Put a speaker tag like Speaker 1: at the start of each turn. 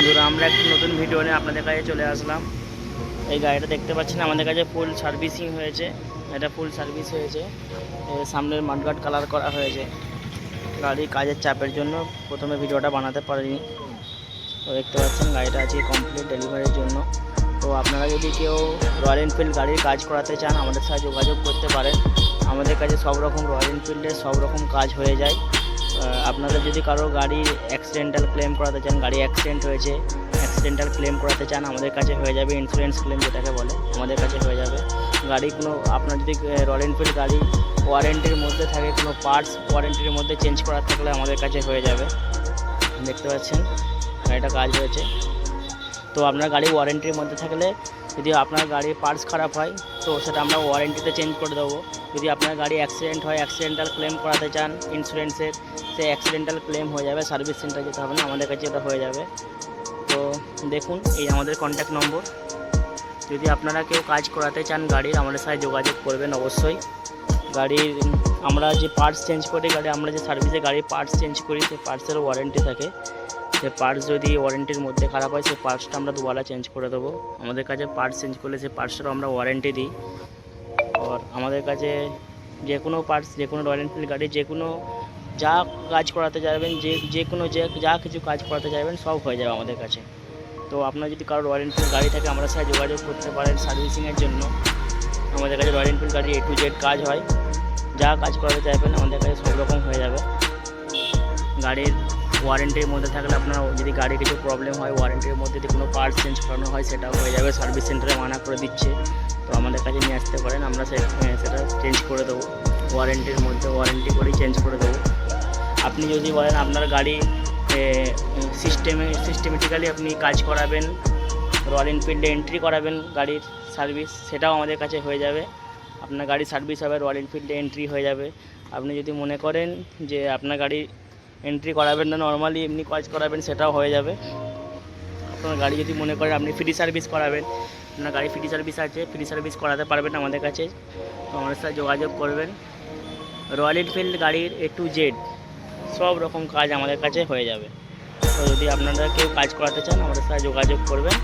Speaker 1: বন্ধুরা, আমরা একটি নতুন ভিডিও নিয়ে আপনাদের কাছে চলে আসলাম। এই গাড়িটা দেখতে পাচ্ছেন আমাদের কাছে ফুল সার্ভিসিং হয়েছে। এটা ফুল সার্ভিস হয়েছে, সামনের মাডগার্ড কালার করা হয়েছে। গাড়ির কাজের চাপের জন্য প্রথমে ভিডিওটা বানাতে পারিনি। তো দেখতে পাচ্ছেন গাড়িটা আছে কমপ্লিট ডেলিভারির জন্য। তো আপনারা যদি কেউ রয়্যাল এনফিল্ড গাড়ির কাজ করাতে চান আমাদের সাথে যোগাযোগ করতে পারেন। আমাদের কাছে সব রকম রয়্যাল এনফিল্ডের সব রকম কাজ হয়ে যায়। আপনাদের যদি কারো গাড়ির অ্যাক্সিডেন্টাল ক্লেম করাতে চান, গাড়ি অ্যাক্সিডেন্ট হয়েছে, অ্যাক্সিডেন্টাল ক্লেম করাতে চান আমাদের কাছে হয়ে যাবে। ইন্স্যুরেন্স ক্লেম যেটাকে বলে আমাদের কাছে হয়ে যাবে। গাড়ি কোনো আপনার যদি রয়্যাল এনফিল্ড গাড়ি ওয়ারেন্টির মধ্যে থাকে, কোনো পার্টস ওয়ারেন্টির মধ্যে চেঞ্জ করার থাকলে আমাদের কাছে হয়ে যাবে। দেখতে পাচ্ছেন গাড়িটা কাজ হয়েছে। তো আপনার গাড়ি ওয়ারেন্টির মধ্যে থাকলে যদি আপনার গাড়ির পার্টস খারাপ হয় তো সেটা আমরা ওয়ারেন্টিতে চেঞ্জ করে দেবো। যদি আপনার গাড়ি অ্যাক্সিডেন্ট হয়, অ্যাক্সিডেন্টাল ক্লেম করাতে চান ইন্স্যুরেন্সের, সে অ্যাক্সিডেন্টাল ক্লেম হয়ে যাবে। সার্ভিস সেন্টার যেতে হবে না, আমাদের কাছে এটা হয়ে যাবে। তো দেখুন এই আমাদের কন্ট্যাক্ট নম্বর। যদি আপনারা কেউ কাজ করাতে চান গাড়ির, আমাদের সাথে যোগাযোগ করবেন অবশ্যই। গাড়ির আমরা যে পার্টস চেঞ্জ করি, আমরা যে সার্ভিসে গাড়ির পার্টস চেঞ্জ করি সেই পার্টসেরও ওয়ারেন্টি থাকে। সে পার্টস যদি ওয়ারেন্টির মধ্যে খারাপ হয় সেই পার্টসটা আমরা দুবেলা চেঞ্জ করে দেবো। আমাদের কাছে পার্টস চেঞ্জ করলে সেই পার্টসেরও আমরা ওয়ারেন্টি দিই। আর আমাদের কাছে যে কোনো পার্টস, যে কোনো রয়্যাল এনফিল্ড গাড়ি যে কোনো যা কাজ করাতে চাইবেন, যে কোনো যা কিছু কাজ করাতে চাইবেন সব হয়ে যাবে আমাদের কাছে। তো আপনার যদি কারো রয়্যাল এনফিল্ড গাড়ি থাকে আমাদের সাথে যোগাযোগ করতে পারেন সার্ভিসিংয়ের জন্য। আমাদের কাছে রয়্যাল এনফিল্ড গাড়ি A to Z কাজ হয়। যা কাজ করাতে চাইবেন আমাদের কাছে সব রকম হয়ে যাবে। গাড়ির ওয়ারেন্টির মধ্যে থাকলে আপনার যদি গাড়ির কিছু প্রবলেম হয়, ওয়ারেন্টির মধ্যে যদি কোনো পার্টস চেঞ্জ করানো হয় সেটাও হয়ে যাবে। সার্ভিস সেন্টারে মানা করে দিচ্ছে, তো আমাদের কাছে নিয়ে আসতে পারেন, আমরা সেটা চেঞ্জ করে দেবো। ওয়ারেন্টির মধ্যে ওয়ারেন্টি করেই চেঞ্জ করে দেবো। আপনি যদি বলেন আপনার গাড়ি সিস্টেমেটিক্যালি আপনি কাজ করাবেন, রয়্যাল এনফিল্ডে এন্ট্রি করাবেন গাড়ির সার্ভিস, সেটাও আমাদের কাছে হয়ে যাবে। আপনার গাড়ি সার্ভিস হবে, রয়্যাল এনফিল্ডে এন্ট্রি হয়ে যাবে। আপনি যদি মনে করেন যে আপনার গাড়ি এন্ট্রি করাবেন না, নর্মালি এমনি কাজ করাবেন, সেটাও হয়ে যাবে। আপনার গাড়ি যদি মনে করেন আপনি ফ্রি সার্ভিস করাবেন, আপনার গাড়ি ফ্রি সার্ভিস আছে, ফ্রি সার্ভিস করাতে পারবেন আমাদের কাছে। তো আমাদের সাথে যোগাযোগ করবেন। রয়্যাল এনফিল্ড গাড়ির A to Z সব রকম কাজ আমাদের কাছে হয়ে যাবে। তো যদি আপনারা কেউ কাজ করাতে চান আমাদের সাথে যোগাযোগ করবেন।